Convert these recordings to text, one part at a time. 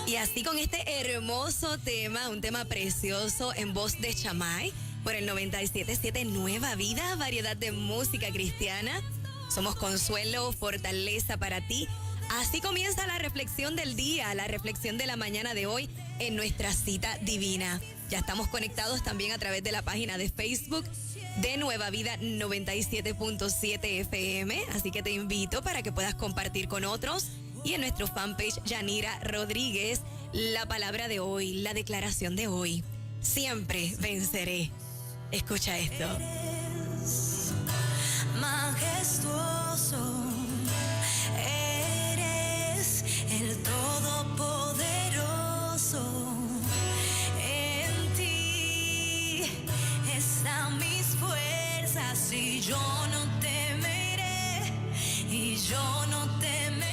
Y así con este hermoso tema, un tema precioso en voz de Chamay, por el 97.7 Nueva Vida, variedad de música cristiana. Somos consuelo, fortaleza para ti. Así comienza la reflexión del día, la reflexión de la mañana de hoy en nuestra cita divina. Ya estamos conectados también a través de la página de Facebook de Nueva Vida 97.7 FM. Así que te invito para que puedas compartir con otros. Y en nuestro fanpage Yanira Rodríguez, la palabra de hoy, la declaración de hoy. Siempre venceré. Escucha esto. Eres majestuoso, eres el Todopoderoso. En ti están mis fuerzas y yo no temeré, y yo no temeré.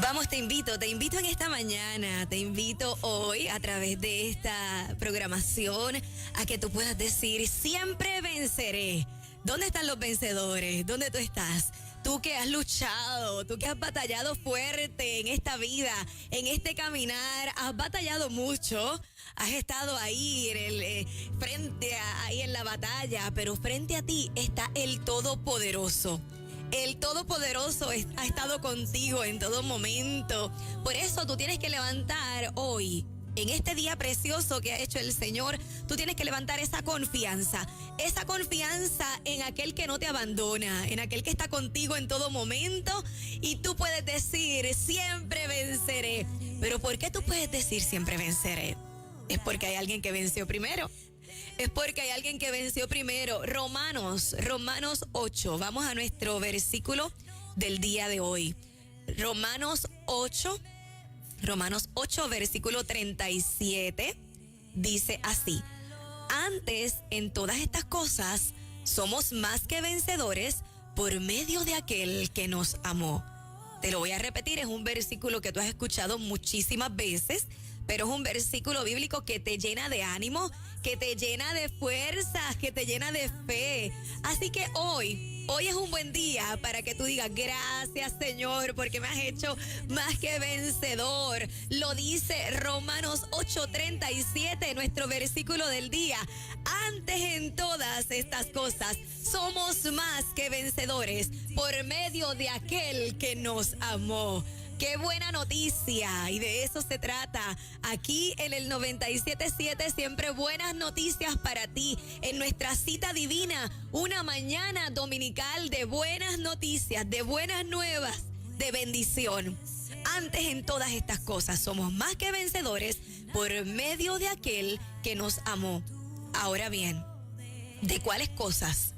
Vamos, te invito en esta mañana, te invito hoy a través de esta programación a que tú puedas decir, siempre venceré. ¿Dónde están los vencedores? ¿Dónde tú estás? Tú que has luchado, tú que has batallado fuerte en esta vida, en este caminar, has batallado mucho, has estado ahí ahí en la batalla, pero frente a ti está el Todopoderoso. El Todopoderoso ha estado contigo en todo momento. Por eso tú tienes que levantar hoy, en este día precioso que ha hecho el Señor, tú tienes que levantar esa confianza en aquel que no te abandona, en aquel que está contigo en todo momento. Y tú puedes decir, siempre venceré. Pero ¿por qué tú puedes decir siempre venceré? Es porque hay alguien que venció primero. Es porque hay alguien que venció primero. Romanos 8. Vamos a nuestro versículo del día de hoy. Romanos 8, versículo 37. Dice así: antes, en todas estas cosas, somos más que vencedores por medio de aquel que nos amó. Te lo voy a repetir, es un versículo que tú has escuchado muchísimas veces, pero es un versículo bíblico que te llena de ánimo, que te llena de fuerzas, que te llena de fe. Así que hoy es un buen día para que tú digas, gracias Señor, porque me has hecho más que vencedor. Lo dice Romanos 8:37, nuestro versículo del día. Antes, en todas estas cosas, somos más que vencedores por medio de aquel que nos amó. ¡Qué buena noticia! Y de eso se trata. Aquí en el 97.7, siempre buenas noticias para ti. En nuestra cita divina, una mañana dominical de buenas noticias, de buenas nuevas, de bendición. Antes, en todas estas cosas, somos más que vencedores por medio de aquel que nos amó. Ahora bien, ¿de cuáles cosas?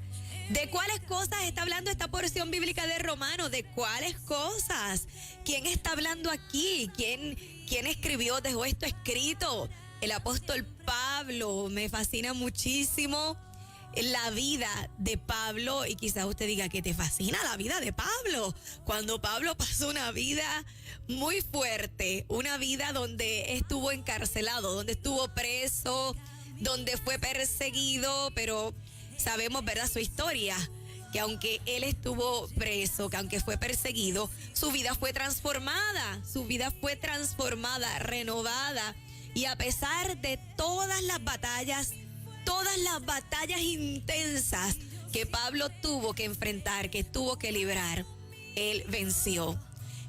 ¿De cuáles cosas está hablando esta porción bíblica de Romanos? ¿De cuáles cosas? ¿Quién está hablando aquí? ¿Quién escribió, dejó esto escrito? El apóstol Pablo. Me fascina muchísimo la vida de Pablo, y quizás usted diga que te fascina la vida de Pablo. Cuando Pablo pasó una vida muy fuerte, una vida donde estuvo encarcelado, donde estuvo preso, donde fue perseguido, pero sabemos, ¿verdad?, su historia, que aunque él estuvo preso, que aunque fue perseguido, su vida fue transformada, renovada. Y a pesar de todas las batallas intensas que Pablo tuvo que enfrentar, que tuvo que librar, él venció.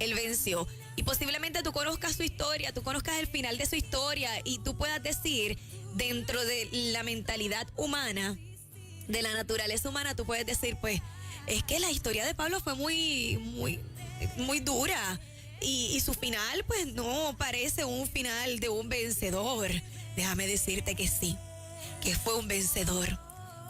Él venció. Y posiblemente tú conozcas su historia, tú conozcas el final de su historia y tú puedas decir, dentro de la mentalidad humana, de la naturaleza humana, tú puedes decir, pues, es que la historia de Pablo fue muy dura. Y su final, pues, no parece un final de un vencedor. Déjame decirte que sí, que fue un vencedor.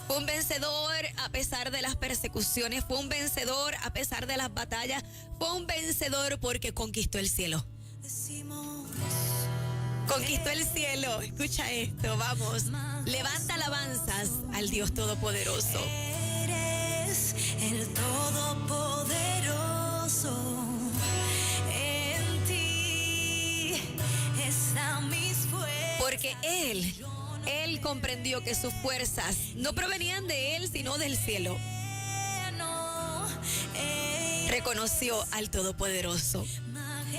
Fue un vencedor a pesar de las persecuciones, fue un vencedor a pesar de las batallas, fue un vencedor porque conquistó el cielo. Conquistó el cielo. Escucha esto, vamos. Levanta alabanzas al Dios Todopoderoso. Eres el Todopoderoso. En ti están mis fuerzas. Porque Él comprendió que sus fuerzas no provenían de Él, sino del cielo. Reconoció al Todopoderoso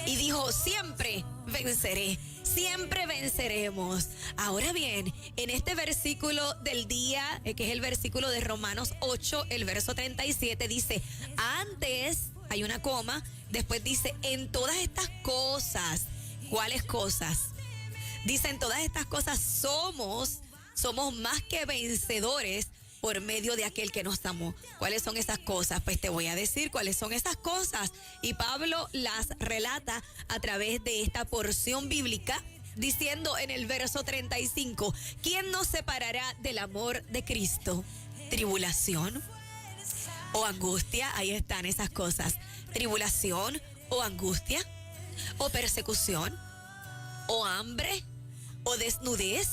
y dijo, siempre venceré. Siempre venceremos. Ahora bien, en este versículo del día, que es el versículo de Romanos 8, el verso 37, dice, antes, hay una coma, después dice, en todas estas cosas. ¿Cuáles cosas? Dice, en todas estas cosas somos más que vencedores por medio de aquel que nos amó. ¿Cuáles son esas cosas? Pues te voy a decir cuáles son esas cosas. Y Pablo las relata a través de esta porción bíblica, diciendo en el verso 35, ¿quién nos separará del amor de Cristo? ¿Tribulación o angustia? Ahí están esas cosas. ¿Tribulación o angustia? ¿O persecución? ¿O hambre? ¿O desnudez?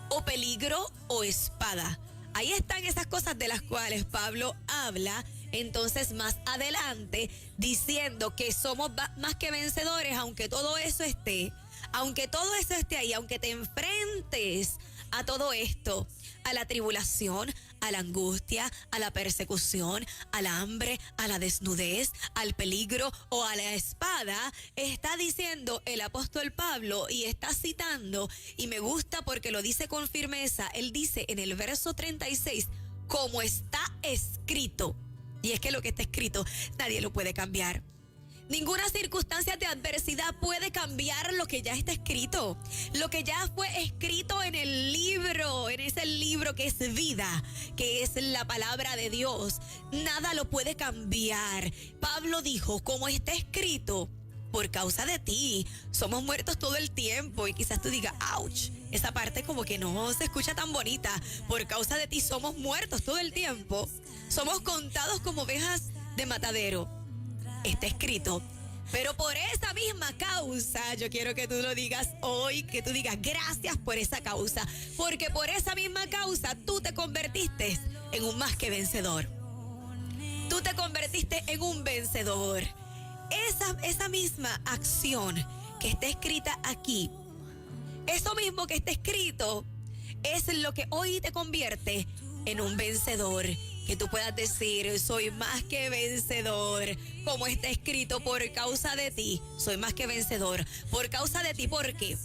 ¿O peligro? ¿O espada? Ahí están esas cosas de las cuales Pablo habla entonces más adelante, diciendo que somos más que vencedores, aunque todo eso esté ahí, aunque te enfrentes a todo esto, a la tribulación, a la angustia, a la persecución, al hambre, a la desnudez, al peligro o a la espada, está diciendo el apóstol Pablo y está citando, y me gusta porque lo dice con firmeza. Él dice en el verso 36, como está escrito. Y es que lo que está escrito nadie lo puede cambiar. Ninguna circunstancia de adversidad puede cambiar lo que ya está escrito. Lo que ya fue escrito en el libro, en ese libro que es vida, que es la palabra de Dios. Nada lo puede cambiar. Pablo dijo, como está escrito, por causa de ti somos muertos todo el tiempo. Y quizás tú digas, ouch, esa parte como que no se escucha tan bonita. Por causa de ti somos muertos todo el tiempo. Somos contados como ovejas de matadero. Está escrito. Pero por esa misma causa, yo quiero que tú lo digas hoy, que tú digas gracias por esa causa, porque por esa misma causa tú te convertiste en un más que vencedor. Tú te convertiste en un vencedor. Esa misma acción que está escrita aquí, eso mismo que está escrito, es lo que hoy te convierte en un vencedor. Que tú puedas decir, soy más que vencedor, como está escrito, por causa de ti, soy más que vencedor. Por causa de ti, ¿por qué?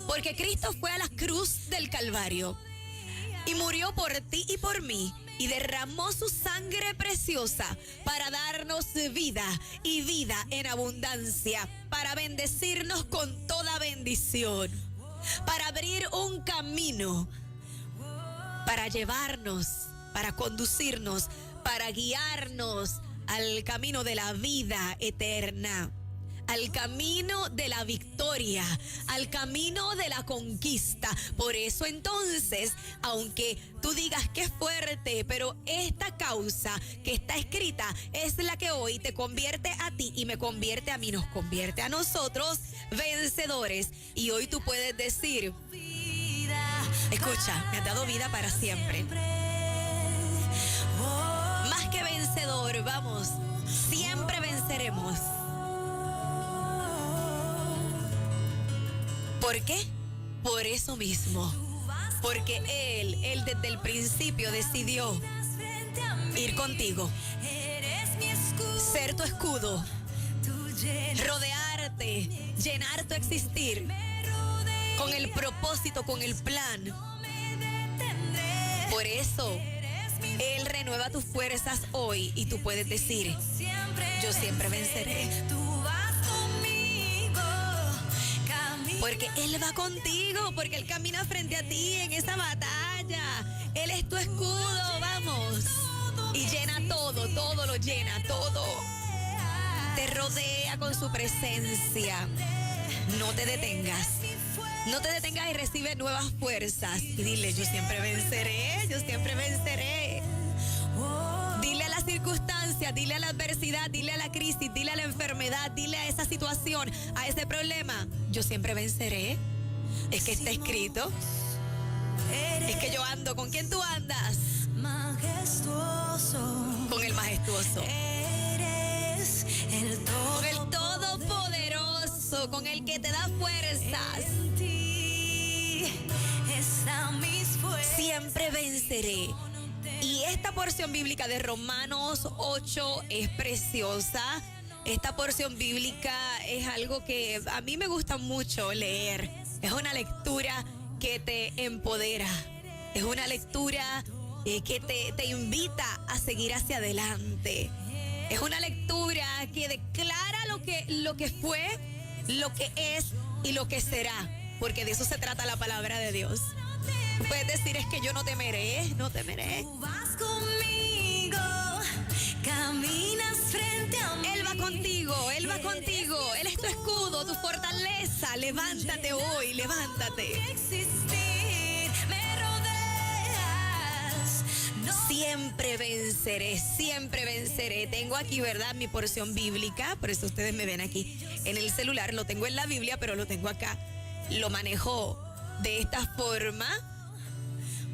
Porque Cristo fue a la cruz del Calvario y murió por ti y por mí, y derramó su sangre preciosa para darnos vida y vida en abundancia, para bendecirnos con toda bendición, para abrir un camino, para llevarnos, para conducirnos, para guiarnos al camino de la vida eterna, al camino de la victoria, al camino de la conquista. Por eso entonces, aunque tú digas que es fuerte, pero esta causa que está escrita es la que hoy te convierte a ti y me convierte a mí, nos convierte a nosotros vencedores. Y hoy tú puedes decir, escucha, me has dado vida para siempre. Más que vencedor, vamos, siempre venceremos. ¿Por qué? Por eso mismo. Porque Él desde el principio decidió ir contigo, ser tu escudo, rodearte, llenar tu existir con el propósito, con el plan. Por eso Él renueva tus fuerzas hoy y tú puedes decir, yo siempre venceré. Tú vas conmigo, Porque Él va contigo, porque Él camina frente a ti en esa batalla. Él es tu escudo, vamos. Y llena todo, todo lo llena, todo. Te rodea con su presencia. No te detengas. No te detengas y recibe nuevas fuerzas. Y dile, yo siempre venceré, yo siempre venceré. Dile a la circunstancia, dile a la adversidad, dile a la crisis, dile a la enfermedad, dile a esa situación, a ese problema. Yo siempre venceré. Es que está escrito. Es que yo ando. ¿Con quién tú andas? majestuoso. Con el majestuoso. Eres Con el todopoderoso, con el que te da fuerzas. En ti están mis fuerzas. Siempre venceré. Y esta porción bíblica de Romanos 8 es preciosa. Esta porción bíblica es algo que a mí me gusta mucho leer. Es una lectura que te empodera. Es una lectura que te invita a seguir hacia adelante. Es una lectura que declara lo que fue, lo que es y lo que será. Porque de eso se trata la palabra de Dios. Puedes decir, es que yo no temeré, no temeré. Tú vas conmigo, caminas frente a mí. Él va contigo, Él va contigo. Él es tu escudo, tu fortaleza. Levántate hoy, levántate. Existir, me rodeas. No Siempre venceré, siempre venceré. Tengo aquí, ¿verdad? Mi porción bíblica. Por eso ustedes me ven aquí en el celular. Lo tengo en la Biblia, pero lo tengo acá. Lo manejo de esta forma.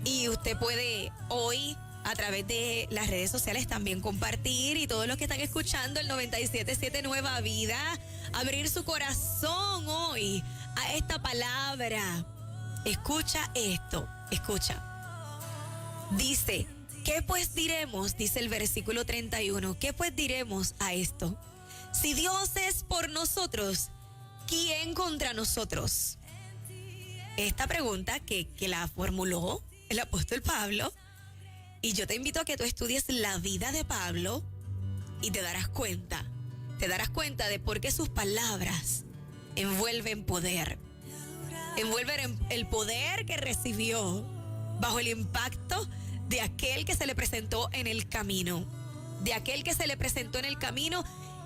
Y usted puede hoy, a través de las redes sociales, también compartir. Y todos los que están escuchando el 97.7 Nueva Vida, abrir su corazón hoy a esta palabra. Escucha esto, escucha. Dice, ¿qué pues diremos? Dice el versículo 31. ¿Qué pues diremos a esto? Si Dios es por nosotros, ¿quién contra nosotros? Esta pregunta que la formuló el apóstol Pablo, y yo te invito a que tú estudies la vida de Pablo y te darás cuenta de por qué sus palabras envuelven poder, envuelven el poder que recibió bajo el impacto de aquel que se le presentó en el camino,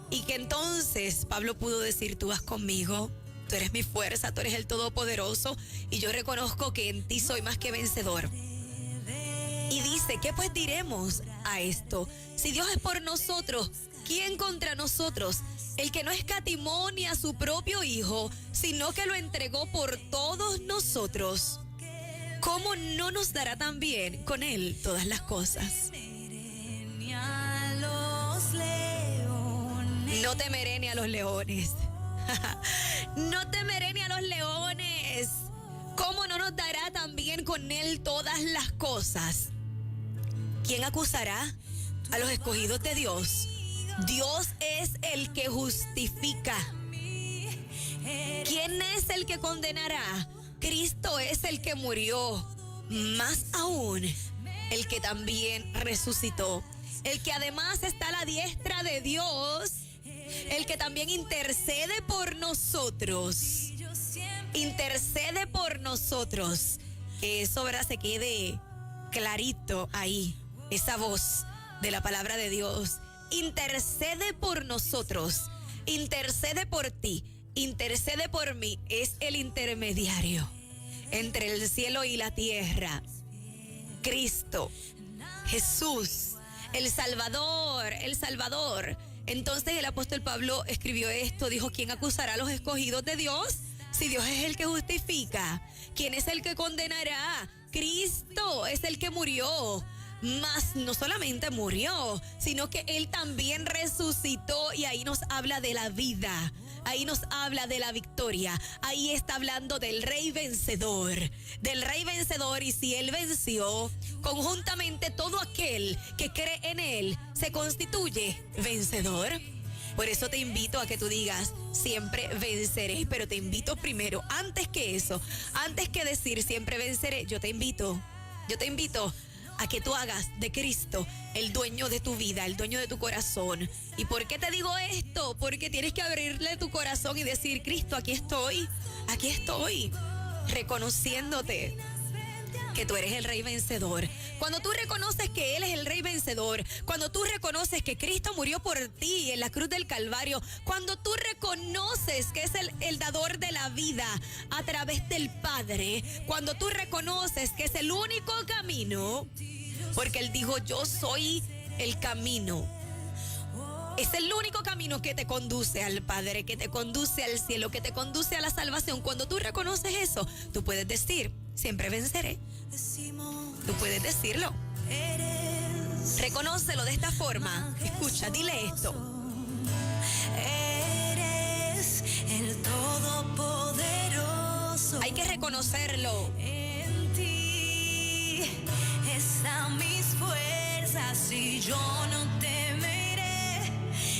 y que entonces Pablo pudo decir, tú vas conmigo. Tú eres mi fuerza, tú eres el Todopoderoso y yo reconozco que en ti soy más que vencedor. Y dice, ¿qué pues diremos a esto? Si Dios es por nosotros, ¿quién contra nosotros? El que no escatimó ni a su propio Hijo, sino que lo entregó por todos nosotros. ¿Cómo no nos dará también con Él todas las cosas? ni a los leones. No temeré ni a los leones. No temeré ni a los leones. ¿Cómo no nos dará también con Él todas las cosas? ¿Quién acusará a los escogidos de Dios? Dios es el que justifica. ¿Quién es el que condenará? Cristo es el que murió. Más aún, el que también resucitó. El que además está a la diestra de Dios. El que también intercede por nosotros. Intercede por nosotros. Que eso, ¿verdad?, se quede clarito ahí. Esa voz de la palabra de Dios. Intercede por nosotros. Intercede por ti. Intercede por mí. Es el intermediario entre el cielo y la tierra. Cristo. Jesús. El Salvador. El Salvador. Entonces el apóstol Pablo escribió esto, dijo, ¿quién acusará a los escogidos de Dios? Si Dios es el que justifica. ¿Quién es el que condenará? Cristo es el que murió. Mas no solamente murió, sino que Él también resucitó y ahí nos habla de la vida. Ahí nos habla de la victoria. Ahí está hablando del Rey vencedor. Del Rey vencedor, y si Él venció, conjuntamente todo aquel que cree en Él se constituye vencedor. Por eso te invito a que tú digas, siempre venceré. Pero te invito primero, antes que eso, antes que decir siempre venceré, yo te invito a que tú hagas de Cristo el dueño de tu vida, el dueño de tu corazón. ¿Y por qué te digo esto? Porque tienes que abrirle tu corazón y decir, Cristo, aquí estoy, reconociéndote que tú eres el rey vencedor. Cuando tú reconoces que Él es el rey vencedor, cuando tú reconoces que Cristo murió por ti en la cruz del Calvario, cuando tú reconoces que es el dador de la vida a través del Padre, cuando tú reconoces que es el único camino, porque Él dijo, yo soy el camino. Es el único camino que te conduce al Padre, que te conduce al cielo, que te conduce a la salvación. Cuando tú reconoces eso, tú puedes decir, siempre venceré. Tú puedes decirlo. Reconócelo de esta forma. Escucha, dile esto. Eres el Todopoderoso. Hay que reconocerlo. En ti están mis fuerzas y yo no temeré.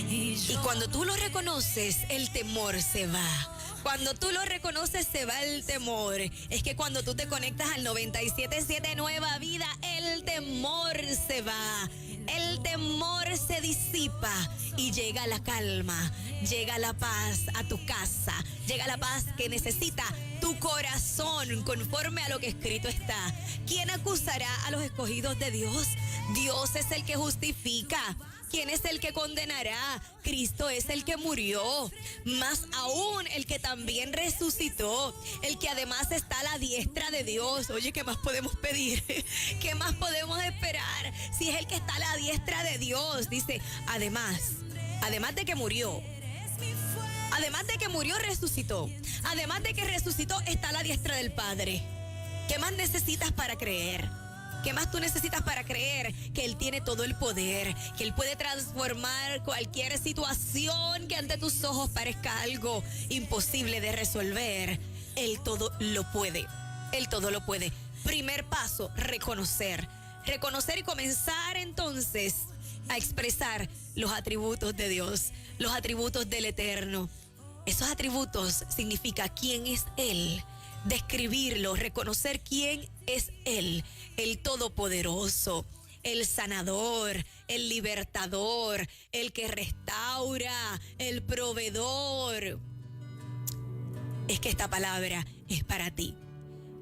Y cuando tú lo reconoces, el temor se va. Cuando tú lo reconoces, se va el temor. Es que cuando tú te conectas al 97.7 Nueva Vida, el temor se va. El temor se disipa y llega la calma, llega la paz a tu casa, llega la paz que necesita tu corazón conforme a lo que escrito está. ¿Quién acusará a los escogidos de Dios? Dios es el que justifica. ¿Quién es el que condenará? Cristo es el que murió, más aún el que también resucitó, el que además está a la diestra de Dios. Oye, ¿qué más podemos pedir? ¿Qué más podemos esperar? Si es el que está a la diestra de Dios, dice, además de que murió, resucitó. Además de que resucitó, está a la diestra del Padre. ¿Qué más necesitas para creer? ¿Qué más tú necesitas para creer que Él tiene todo el poder? Que Él puede transformar cualquier situación que ante tus ojos parezca algo imposible de resolver. Él todo lo puede. Él todo lo puede. Primer paso, reconocer. Reconocer y comenzar entonces a expresar los atributos de Dios, los atributos del Eterno. Esos atributos significa quién es Él. Describirlo, reconocer quién es Él, el Todopoderoso, el Sanador, el Libertador, el que restaura, el Proveedor. Es que esta palabra es para ti.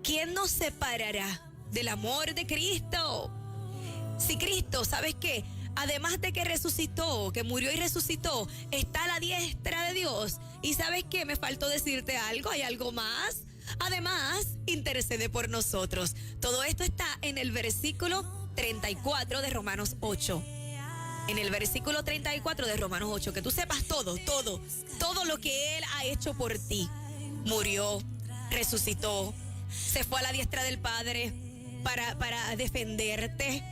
¿Quién nos separará del amor de Cristo? Si Cristo, ¿sabes qué? Además de que resucitó, que murió y resucitó, está a la diestra de Dios. ¿Y sabes qué? Me faltó decirte algo, ¿hay algo más? Además, intercede por nosotros. Todo esto está en el versículo 34 de Romanos 8. En el versículo 34 de Romanos 8. Que tú sepas todo lo que Él ha hecho por ti. Murió, resucitó, se fue a la diestra del Padre para defenderte,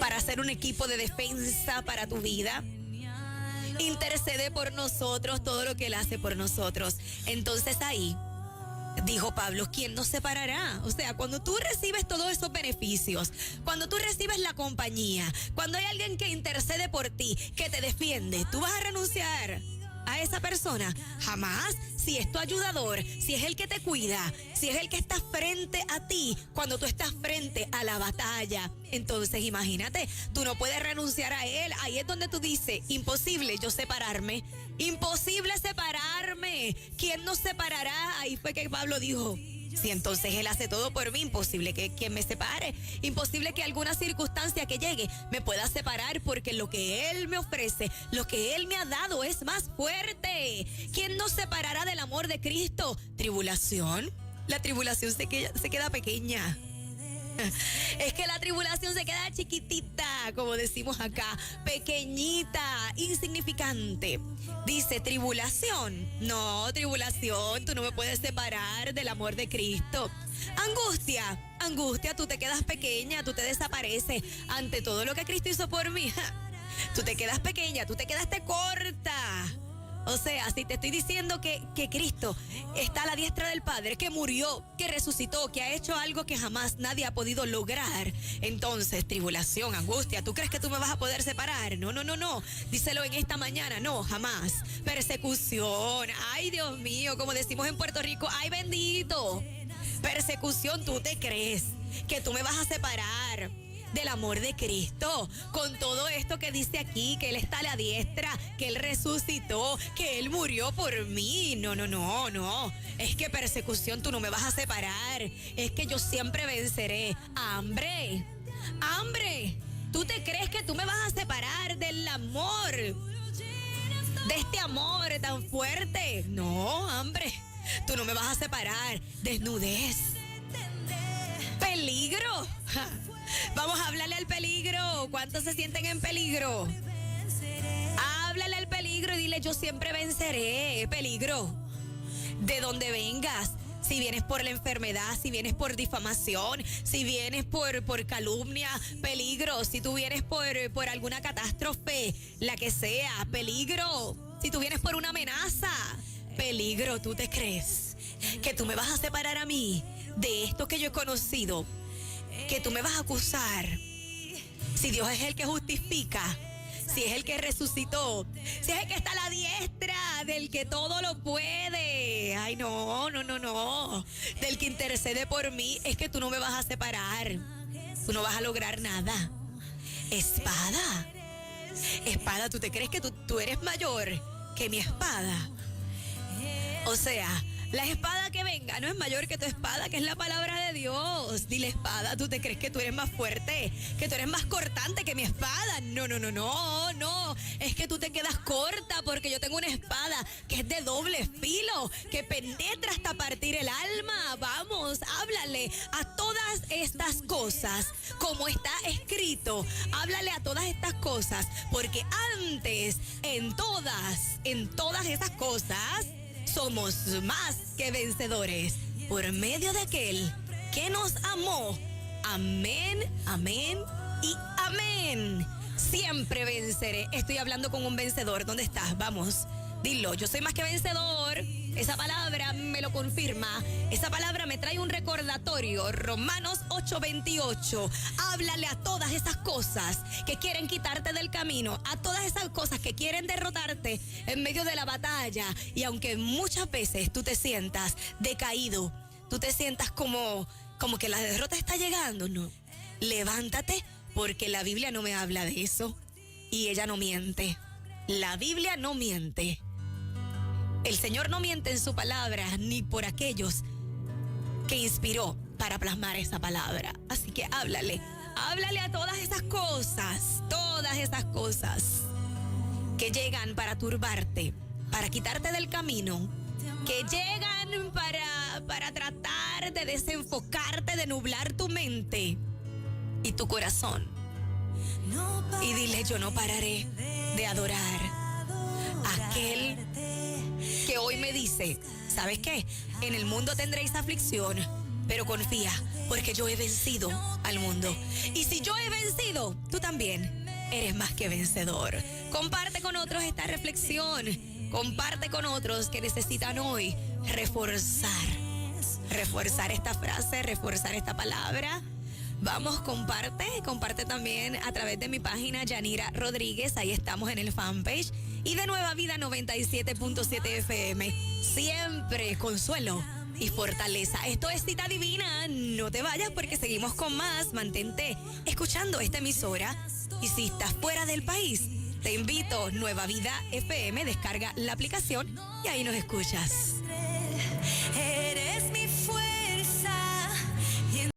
para hacer un equipo de defensa para tu vida. Intercede por nosotros, todo lo que Él hace por nosotros. Entonces ahí dijo Pablo, ¿quién nos separará? O sea, cuando tú recibes todos esos beneficios, cuando tú recibes la compañía, cuando hay alguien que intercede por ti, que te defiende, ¿tú vas a renunciar a esa persona? Jamás. Si es tu ayudador, si es el que te cuida, si es el que está frente a ti cuando tú estás frente a la batalla, entonces imagínate, tú no puedes renunciar a Él. Ahí es donde tú dices, imposible yo separarme, imposible separarme. ¿Quién nos separará? Ahí fue que Pablo dijo, si entonces Él hace todo por mí, imposible que quien me separe, imposible que alguna circunstancia que llegue me pueda separar, porque lo que Él me ofrece, lo que Él me ha dado es más fuerte. ¿Quién nos separará del amor de Cristo? ¿Tribulación? La tribulación se queda pequeña. Es que la tribulación se queda chiquitita, como decimos acá, pequeñita, insignificante. Dice, tribulación. No, tribulación, tú no me puedes separar del amor de Cristo. Angustia, tú te quedas pequeña, tú te desapareces ante todo lo que Cristo hizo por mí. Tú te quedas pequeña, tú te quedaste corta. O sea, si te estoy diciendo que Cristo está a la diestra del Padre, que murió, que resucitó, que ha hecho algo que jamás nadie ha podido lograr, entonces, tribulación, angustia, ¿tú crees que tú me vas a poder separar? No. Díselo en esta mañana, no, jamás. Persecución, ay Dios mío, como decimos en Puerto Rico, ay bendito. Persecución, ¿tú te crees que tú me vas a separar del amor de Cristo? Con todo esto que dice aquí, que Él está a la diestra, que Él resucitó, que Él murió por mí. No. Es que persecución, tú no me vas a separar. Es que yo siempre venceré. Hambre. ¿Tú te crees que tú me vas a separar del amor? De este amor tan fuerte. No, hambre. Tú no me vas a separar. Desnudez. Peligro. Vamos a hablarle al peligro. ¿Cuántos se sienten en peligro? Háblale al peligro y dile: yo siempre venceré. Peligro, de donde vengas. Si vienes por la enfermedad, si vienes por difamación, si vienes por calumnia, peligro. Si tú vienes por alguna catástrofe, la que sea, peligro. Si tú vienes por una amenaza, peligro. ¿Tú te crees que tú me vas a separar a mí de esto que yo he conocido? Que tú me vas a acusar. Si Dios es el que justifica, si es el que resucitó, si es el que está a la diestra del que todo lo puede. Ay, no. Del que intercede por mí. Es que tú no me vas a separar. Tú no vas a lograr nada. Espada, ¿tú te crees que tú eres mayor que mi espada? O sea, la espada que venga no es mayor que tu espada, que es la palabra de Dios. Dile: espada, ¿tú te crees que tú eres más fuerte, que tú eres más cortante que mi espada? No. Es que tú te quedas corta, porque yo tengo una espada que es de doble filo, que penetra hasta partir el alma. Vamos, háblale a todas estas cosas como está escrito. Háblale a todas estas cosas, porque antes, en todas esas cosas, somos más que vencedores por medio de aquel que nos amó. Amén y amén. Siempre venceré. Estoy hablando con un vencedor. ¿Dónde estás? Vamos, dilo: yo soy más que vencedor. Esa palabra me lo confirma. Esa palabra me trae un recordatorio. Romanos 8:28. Háblale a todas esas cosas que quieren quitarte del camino, a todas esas cosas que quieren derrotarte en medio de la batalla. Y aunque muchas veces tú te sientas decaído, tú te sientas como que la derrota está llegando, no. Levántate, porque la Biblia no me habla de eso. Y ella no miente. La Biblia no miente. El Señor no miente en su palabra, ni por aquellos que inspiró para plasmar esa palabra. Así que háblale a todas esas cosas que llegan para turbarte, para quitarte del camino, que llegan para tratar de desenfocarte, de nublar tu mente y tu corazón. Y dile: yo no pararé de adorar a aquel que hoy me dice: ¿sabes qué? En el mundo tendréis aflicción, pero confía, porque yo he vencido al mundo. Y si yo he vencido, tú también eres más que vencedor. Comparte con otros esta reflexión. Comparte con otros que necesitan hoy reforzar esta frase, reforzar esta palabra. Vamos, comparte también a través de mi página Yanira Rodríguez. Ahí estamos en el fanpage. Y de Nueva Vida 97.7 FM. Siempre consuelo y fortaleza. Esto es Cita Divina. No te vayas, porque seguimos con más. Mantente escuchando esta emisora. Y si estás fuera del país, te invito, Nueva Vida FM, descarga la aplicación y ahí nos escuchas.